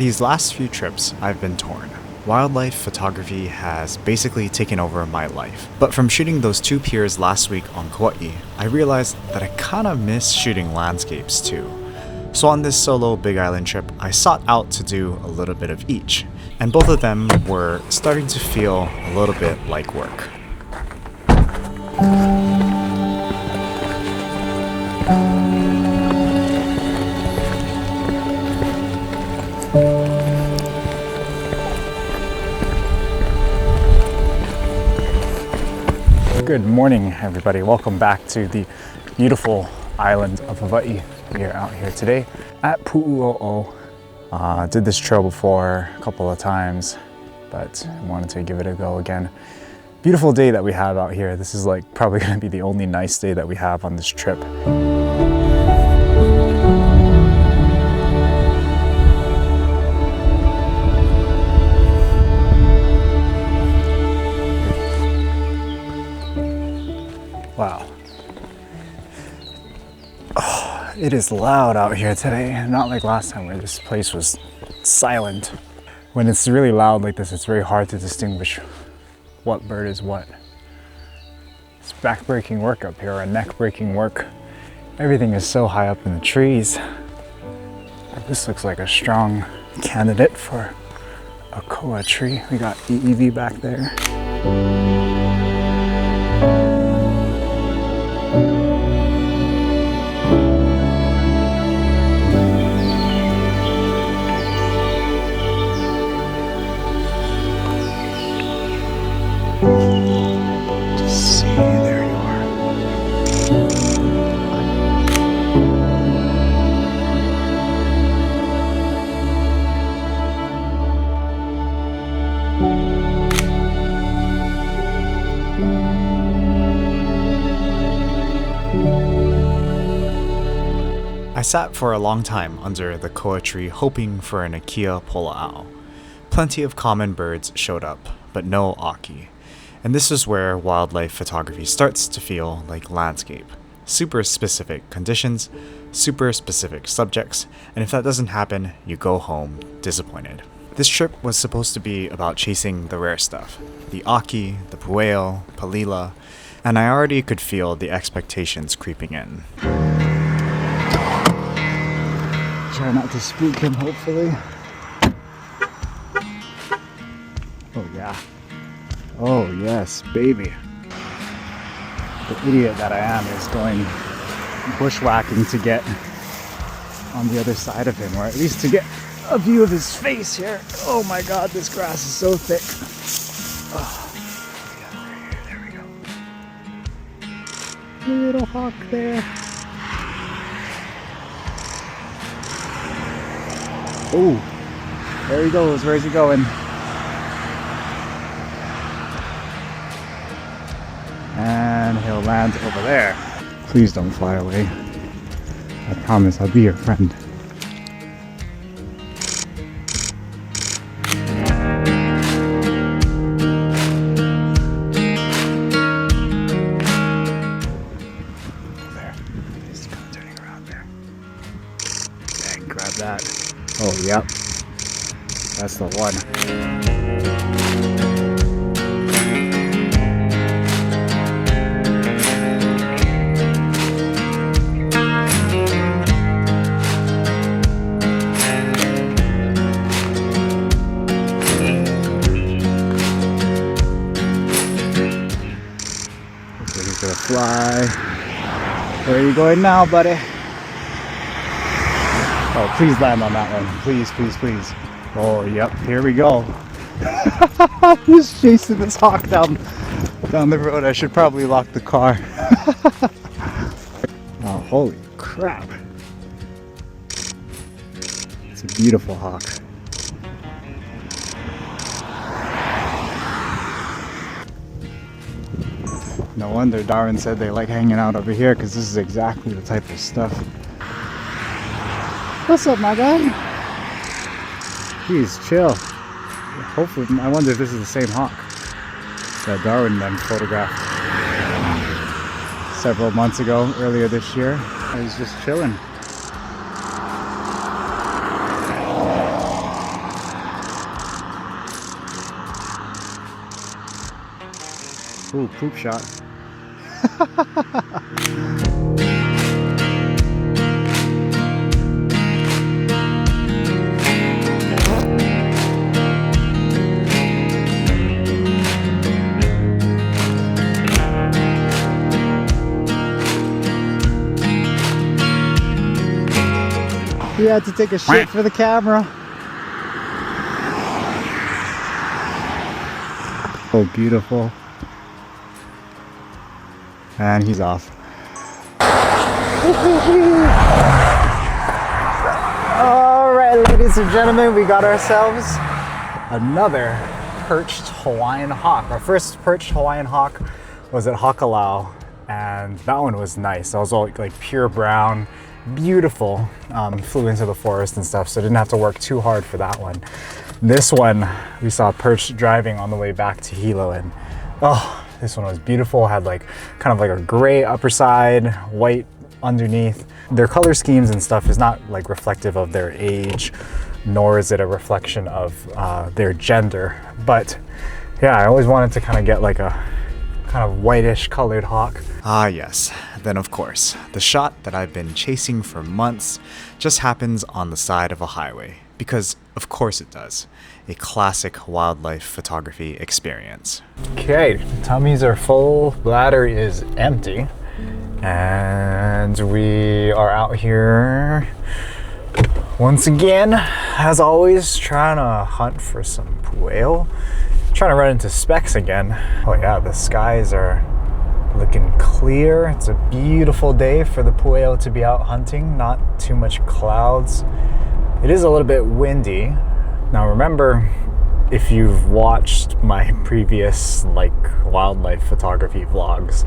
These last few trips, I've been torn. Wildlife photography has basically taken over my life. But from shooting those 2 piers last week on Kauai, I realized that I kinda miss shooting landscapes too. So on this solo Big Island trip, I sought out to do a little bit of each. And both of them were starting to feel a little bit like work. Good morning, everybody. Welcome back to the beautiful island of Hawaii. We are out here today at Puʻu Ōʻō. Did this trail before a couple of times, but I wanted to give it a go again. Beautiful day that we have out here. This is like probably going to be the only nice day that we have on this trip. Wow. Oh, it is loud out here today. Not like last time where this place was silent. When it's really loud like this, it's very hard to distinguish what bird is what. It's back-breaking work up here, or neck-breaking work. Everything is so high up in the trees. This looks like a strong candidate for a koa tree. We got EEV back there. I sat for a long time under the koa tree hoping for an akiapōlā. Plenty of common birds showed up, but no aki. And this is where wildlife photography starts to feel like landscape. Super specific conditions, super specific subjects, and if that doesn't happen, you go home disappointed. This trip was supposed to be about chasing the rare stuff. The aki, the pueo, palila, and I already could feel the expectations creeping in. Try not to spook him, hopefully. Oh yeah. Oh yes, baby. The idiot that I am is going bushwhacking to get on the other side of him, or at least to get a view of his face here. Oh my god, this grass is so thick. Oh, yeah, there we go. Little hawk there. Oh, there he goes. Where's he going? And he'll land over there. Please don't fly away. I promise I'll be your friend. There. He's kind of turning around there. Dang, grab that. Oh, yep. That's the one. Looks like he's gonna fly. Where are you going now, buddy? Oh, please land on that one. Please, please, please. Oh, yep, here we go. He's chasing this hawk down the road. I should probably lock the car. Oh, holy crap. It's a beautiful hawk. No wonder Darwin said they like hanging out over here, because this is exactly the type of stuff. What's up, my guy? He's chill. Hopefully, I wonder if this is the same hawk that Darwin then photographed several months ago, earlier this year. He's just chilling. Ooh, poop shot. You had to take a shit for the camera. Oh, beautiful. And he's off. All right, ladies and gentlemen, we got ourselves another perched Hawaiian hawk. Our first perched Hawaiian hawk was at Hakalau, and that one was nice. That was all like pure brown, beautiful. Flew into the forest and stuff, so didn't have to work too hard for that one. This one, we saw perch driving on the way back to Hilo, and oh, this one was beautiful. Had like kind of like a gray upper side, white underneath. Their color schemes and stuff is not like reflective of their age, nor is it a reflection of their gender. But yeah, I always wanted to kind of get like a kind of whitish colored hawk. Ah yes, then of course, the shot that I've been chasing for months just happens on the side of a highway. Because of course it does. A classic wildlife photography experience. Okay, tummies are full, bladder is empty, and we are out here once again, as always, trying to hunt for some Pueo. Trying to run into specks again. Oh yeah, the skies are looking clear. It's a beautiful day for the Pueo to be out hunting, not too much clouds. It is a little bit windy. Now remember, if you've watched my previous wildlife photography vlogs,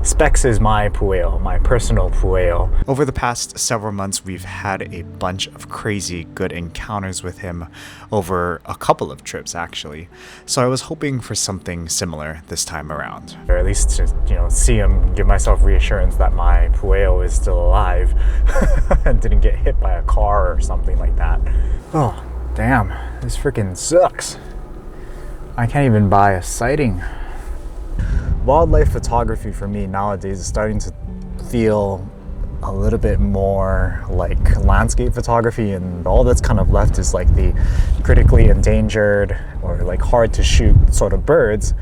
Specs is my Pueo, my personal Pueo. Over the past several months, we've had a bunch of crazy good encounters with him over a couple of trips actually. So I was hoping for something similar this time around. Or at least to, see him, give myself reassurance that my Pueo is still alive and didn't get hit by a car or something like that. Oh, damn, this freaking sucks. I can't even buy a sighting. Wildlife photography for me nowadays is starting to feel a little bit more like landscape photography, and all that's kind of left is like the critically endangered or like hard to shoot sort of birds.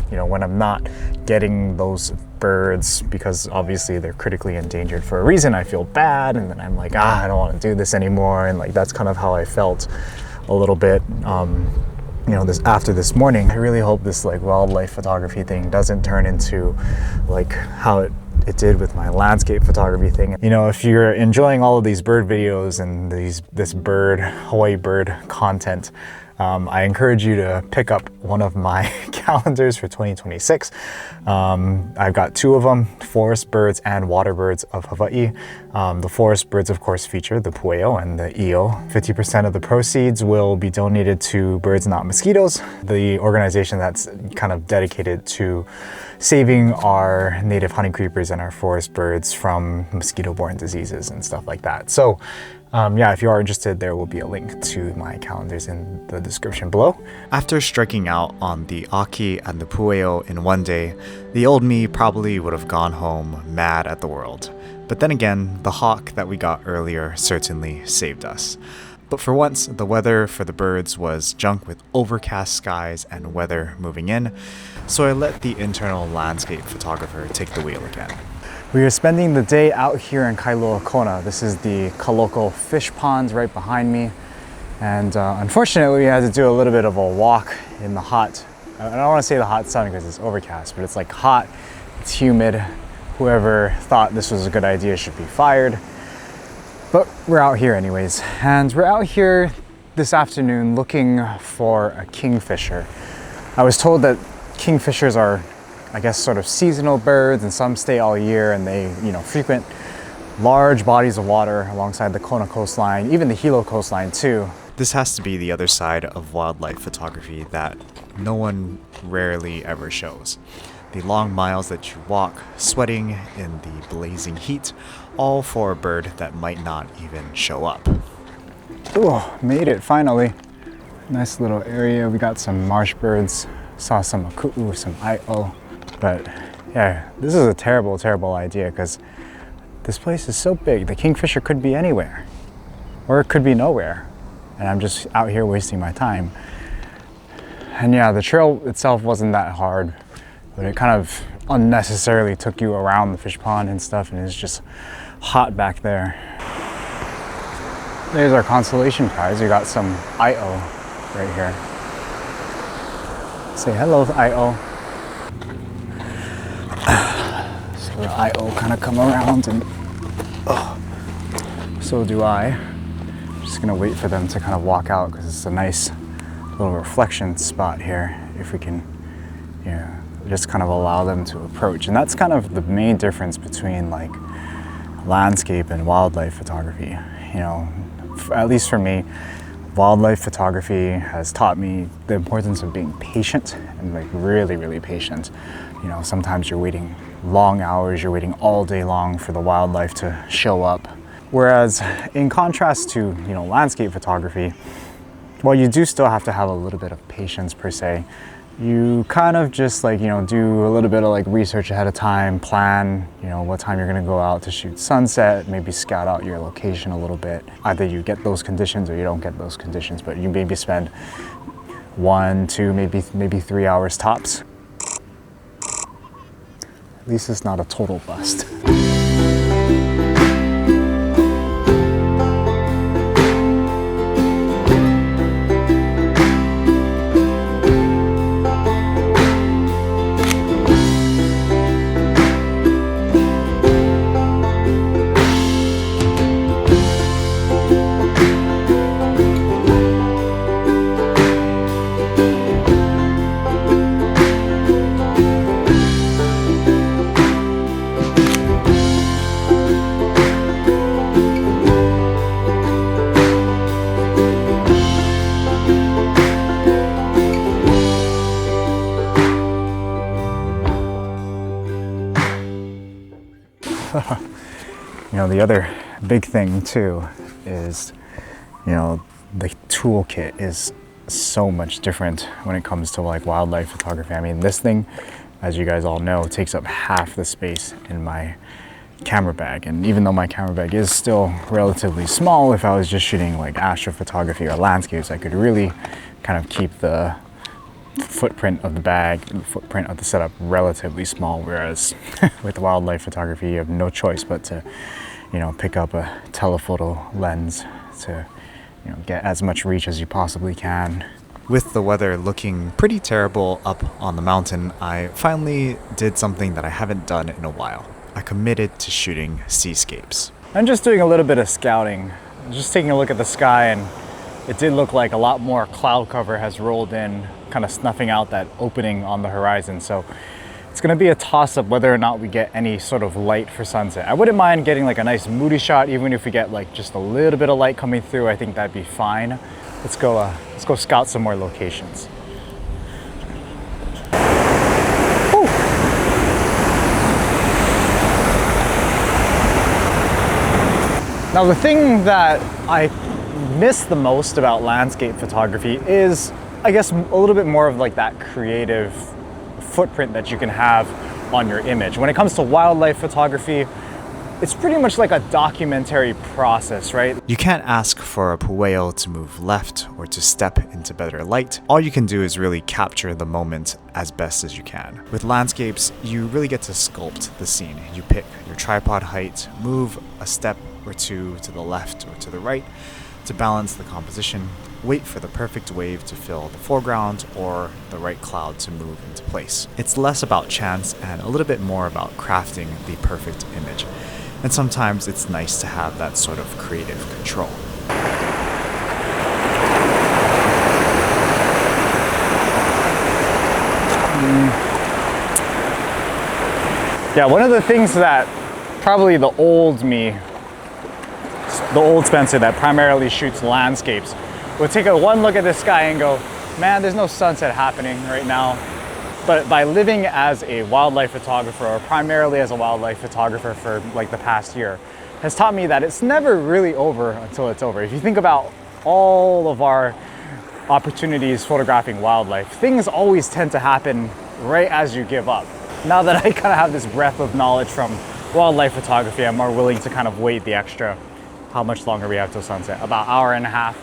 When I'm not getting those birds because obviously they're critically endangered for a reason, I feel bad, and then I'm like, I don't want to do this anymore, and like that's kind of how I felt a little bit after this morning. I really hope this wildlife photography thing doesn't turn into like how it did with my landscape photography thing. If you're enjoying all of these bird videos and this Hawaii bird content, I encourage you to pick up one of my calendars for 2026. I've got two of them, forest birds and water birds of Hawaii. The forest birds, of course, feature the Pueo and the Io. 50% of the proceeds will be donated to Birds Not Mosquitoes, the organization that's kind of dedicated to saving our native honey creepers and our forest birds from mosquito-borne diseases and stuff like that. So if you are interested, there will be a link to my calendars in the description below. After striking out on the Aki and the Pueo in one day, the old me probably would have gone home mad at the world. But then again, the hawk that we got earlier certainly saved us. But for once, the weather for the birds was junk with overcast skies and weather moving in, so I let the internal landscape photographer take the wheel again. We are spending the day out here in Kailua Kona. This is the local fish ponds right behind me. And unfortunately, we had to do a little bit of a walk in the hot, I don't want to say the hot sun because it's overcast, but it's like hot, it's humid. Whoever thought this was a good idea should be fired. But we're out here anyways. And we're out here this afternoon looking for a kingfisher. I was told that kingfishers are, I guess, sort of seasonal birds, and some stay all year, and they, frequent large bodies of water alongside the Kona coastline, even the Hilo coastline too. This has to be the other side of wildlife photography that no one rarely ever shows. The long miles that you walk, sweating in the blazing heat, all for a bird that might not even show up. Oh, made it finally. Nice little area. We got some marsh birds Saw some ku'u, some Io. But yeah, this is a terrible, terrible idea because this place is so big. The kingfisher could be anywhere, or it could be nowhere. And I'm just out here wasting my time. And yeah, the trail itself wasn't that hard, but it kind of unnecessarily took you around the fish pond and stuff, and it's just hot back there. There's our consolation prize. We got some Io right here. Say hello, Io. So the Io kind of come around, and so do I. Just gonna wait for them to kind of walk out because it's a nice little reflection spot here. If we can, just kind of allow them to approach. And that's kind of the main difference between like landscape and wildlife photography. You know, at least for me, wildlife photography has taught me the importance of being patient and like really, really patient. You know, sometimes you're waiting long hours, you're waiting all day long for the wildlife to show up. Whereas in contrast to, landscape photography, while you do still have to have a little bit of patience per se, you kind of just like, do a little bit of like research ahead of time, plan, what time you're gonna go out to shoot sunset, maybe scout out your location a little bit. Either you get those conditions or you don't get those conditions, but you maybe spend 1, 2, maybe 3 hours tops. At least it's not a total bust. The other big thing too is, the toolkit is so much different when it comes to like wildlife photography. I mean, this thing, as you guys all know, takes up half the space in my camera bag. And even though my camera bag is still relatively small, if I was just shooting like astrophotography or landscapes, I could really kind of keep the footprint of the bag and the footprint of the setup relatively small. Whereas with wildlife photography, you have no choice but to pick up a telephoto lens to, get as much reach as you possibly can. With the weather looking pretty terrible up on the mountain, I finally did something that I haven't done in a while. I committed to shooting seascapes. I'm just doing a little bit of scouting, just taking a look at the sky, and it did look like a lot more cloud cover has rolled in, kind of snuffing out that opening on the horizon. So it's gonna be a toss-up whether or not we get any sort of light for sunset. I wouldn't mind getting like a nice moody shot, even if we get like just a little bit of light coming through. I think that'd be fine. Let's go scout some more locations. Woo. Now the thing that I miss the most about landscape photography is, I guess, a little bit more of like that creative footprint that you can have on your image. When it comes to wildlife photography, it's pretty much like a documentary process, right? You can't ask for a Pueo to move left or to step into better light. All you can do is really capture the moment as best as you can. With landscapes, you really get to sculpt the scene. You pick your tripod height, move a step or two to the left or to the right to balance the composition, wait for the perfect wave to fill the foreground or the right cloud to move into place. It's less about chance and a little bit more about crafting the perfect image. And sometimes it's nice to have that sort of creative control. Yeah, one of the things that probably the old Spencer that primarily shoots landscapes would take one look at the sky and go, man, there's no sunset happening right now. But by living as a wildlife photographer, or primarily as a wildlife photographer for like the past year, has taught me that it's never really over until it's over. If you think about all of our opportunities photographing wildlife, things always tend to happen right as you give up. Now that I kind of have this breadth of knowledge from wildlife photography, I'm more willing to kind of wait the extra, how much longer we have till sunset, about an hour and a half,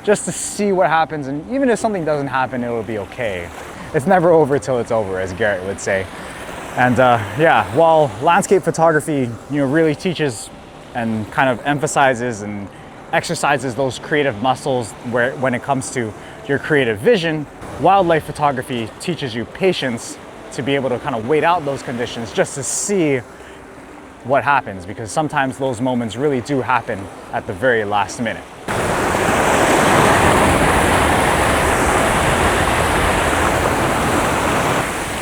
just to see what happens. And even if something doesn't happen, it will be okay. It's never over till it's over, as Garrett would say. And yeah, while landscape photography, really teaches and kind of emphasizes and exercises those creative muscles when it comes to your creative vision, wildlife photography teaches you patience to be able to kind of wait out those conditions just to see what happens, because sometimes those moments really do happen at the very last minute.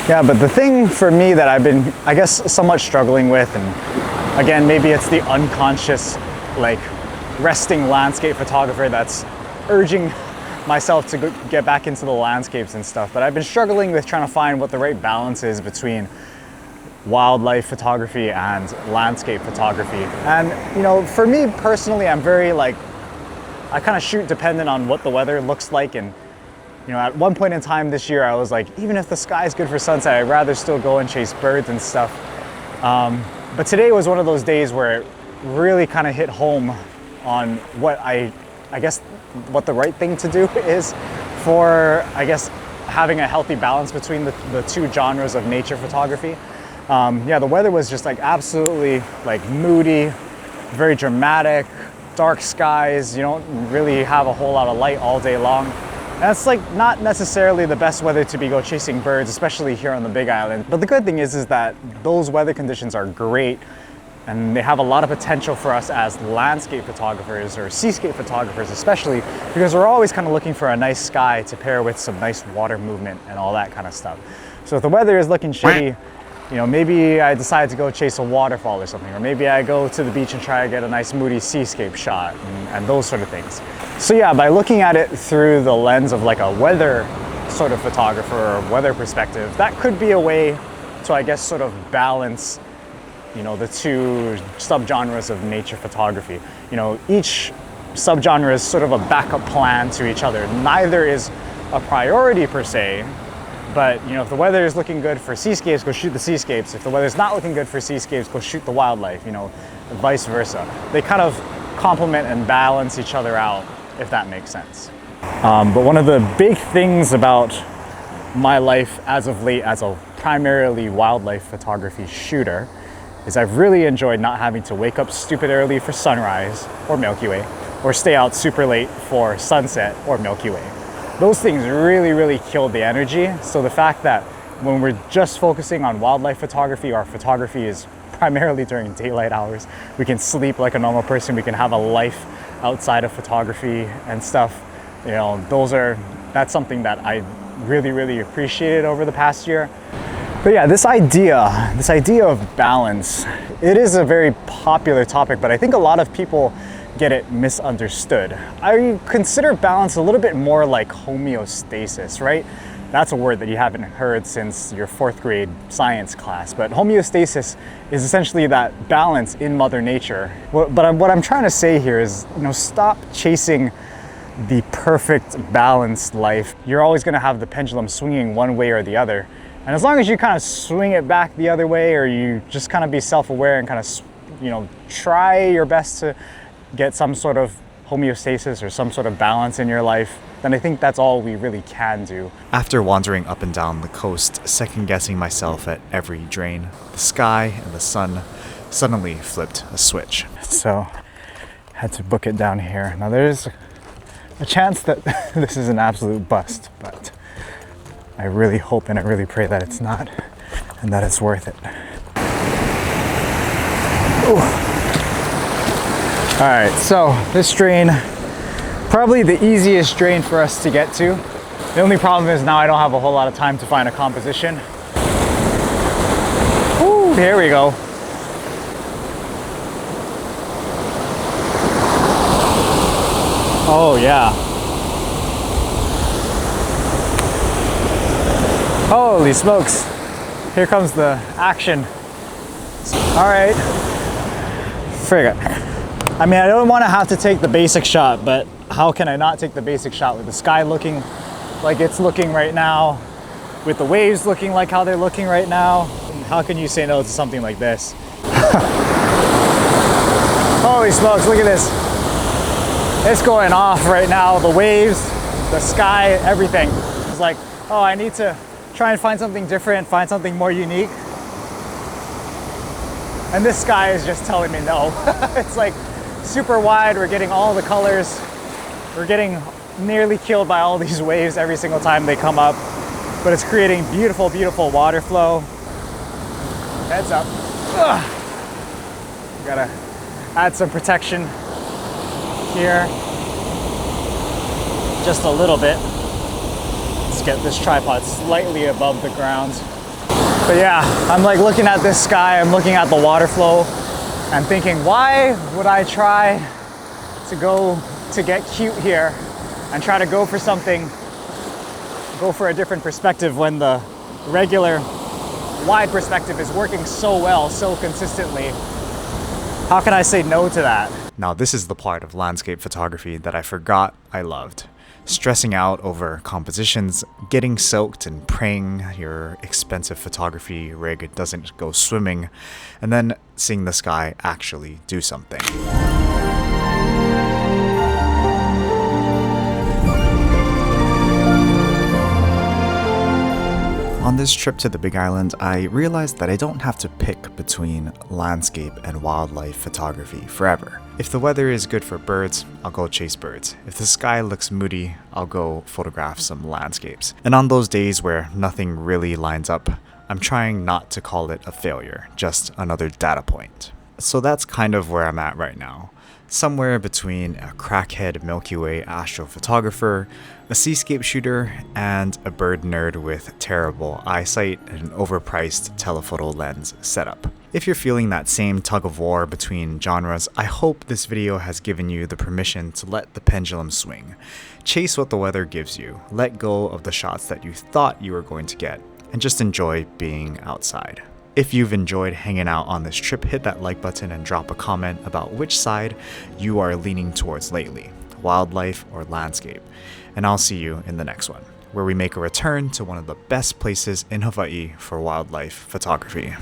Yeah, but the thing for me that I've been, I guess, somewhat struggling with, and again, maybe it's the unconscious, like, resting landscape photographer that's urging myself to get back into the landscapes and stuff, but I've been struggling with trying to find what the right balance is between wildlife photography and landscape photography. And for me personally, I'm very I kind of shoot dependent on what the weather looks like. And at one point in time this year, I was like, even if the sky is good for sunset, I'd rather still go and chase birds and stuff. But today was one of those days where it really kind of hit home on what I guess what the right thing to do is for, I guess, having a healthy balance between the two genres of nature photography. Yeah, the weather was just absolutely moody, very dramatic, dark skies. You don't really have a whole lot of light all day long. And it's not necessarily the best weather to be go chasing birds, especially here on the Big Island. But the good thing is that those weather conditions are great, and they have a lot of potential for us as landscape photographers or seascape photographers, especially because we're always kind of looking for a nice sky to pair with some nice water movement and all that kind of stuff. So if the weather is looking shitty, maybe I decide to go chase a waterfall or something, or maybe I go to the beach and try to get a nice moody seascape shot and those sort of things. So yeah, by looking at it through the lens of a weather sort of photographer or weather perspective, that could be a way to, I guess, sort of balance, the two subgenres of nature photography. Each subgenre is sort of a backup plan to each other. Neither is a priority per se. But if the weather is looking good for seascapes, go shoot the seascapes. If the weather's not looking good for seascapes, go shoot the wildlife, vice versa. They kind of complement and balance each other out, if that makes sense. But one of the big things about my life as of late as a primarily wildlife photography shooter is I've really enjoyed not having to wake up stupid early for sunrise or Milky Way, or stay out super late for sunset or Milky Way. Those things really, really killed the energy. So the fact that when we're just focusing on wildlife photography, our photography is primarily during daylight hours. We can sleep like a normal person. We can have a life outside of photography and stuff. That's something that I really, really appreciated over the past year. But yeah, this idea of balance, it is a very popular topic, but I think a lot of people get it misunderstood. I consider balance a little bit more like homeostasis, right? That's a word that you haven't heard since your 4th grade science class, but homeostasis is essentially that balance in Mother Nature. But what I'm trying to say here is, stop chasing the perfect balanced life. You're always gonna have the pendulum swinging one way or the other. And as long as you kind of swing it back the other way, or you just kind of be self-aware and kind of, try your best to get some sort of homeostasis or some sort of balance in your life, then I think that's all we really can do. After wandering up and down the coast, second-guessing myself at every drain, the sky and the sun suddenly flipped a switch. So, had to book it down here. Now there's a chance that this is an absolute bust, but I really hope and I really pray that it's not, and that it's worth it. Ooh. All right, so this drain, probably the easiest drain for us to get to. The only problem is now I don't have a whole lot of time to find a composition. Ooh, here we go. Oh yeah. Holy smokes. Here comes the action. All right. Frig it. I mean, I don't want to have to take the basic shot, but how can I not take the basic shot with the sky looking like it's looking right now, with the waves looking like how they're looking right now? How can you say no to something like this? Holy smokes, look at this. It's going off right now. The waves, the sky, everything. It's like, oh, I need to try and find something different, find something more unique. And this sky is just telling me no. It's like super wide. We're getting all the colors. We're getting nearly killed by all these waves every single time they come up. But it's creating beautiful, beautiful water flow. Heads up. Ugh. Gotta add some protection here. Just a little bit. Let's get this tripod slightly above the ground. But yeah, I'm like looking at this sky, I'm looking at the water flow, and thinking, why would I try to get cute here and try to go for a different perspective when the regular wide perspective is working so well, so consistently? How can I say no to that? Now, this is the part of landscape photography that I forgot I loved. Stressing out over compositions, getting soaked and praying your expensive photography rig doesn't go swimming, and then seeing the sky actually do something. On this trip to the Big Island, I realized that I don't have to pick between landscape and wildlife photography forever. If the weather is good for birds, I'll go chase birds. If the sky looks moody, I'll go photograph some landscapes. And on those days where nothing really lines up, I'm trying not to call it a failure, just another data point. So that's kind of where I'm at right now. Somewhere between a crackhead Milky Way astrophotographer, a seascape shooter, and a bird nerd with terrible eyesight and an overpriced telephoto lens setup. If you're feeling that same tug of war between genres, I hope this video has given you the permission to let the pendulum swing. Chase what the weather gives you, let go of the shots that you thought you were going to get, and just enjoy being outside. If you've enjoyed hanging out on this trip, hit that like button and drop a comment about which side you are leaning towards lately, wildlife or landscape. And I'll see you in the next one, where we make a return to one of the best places in Hawaii for wildlife photography.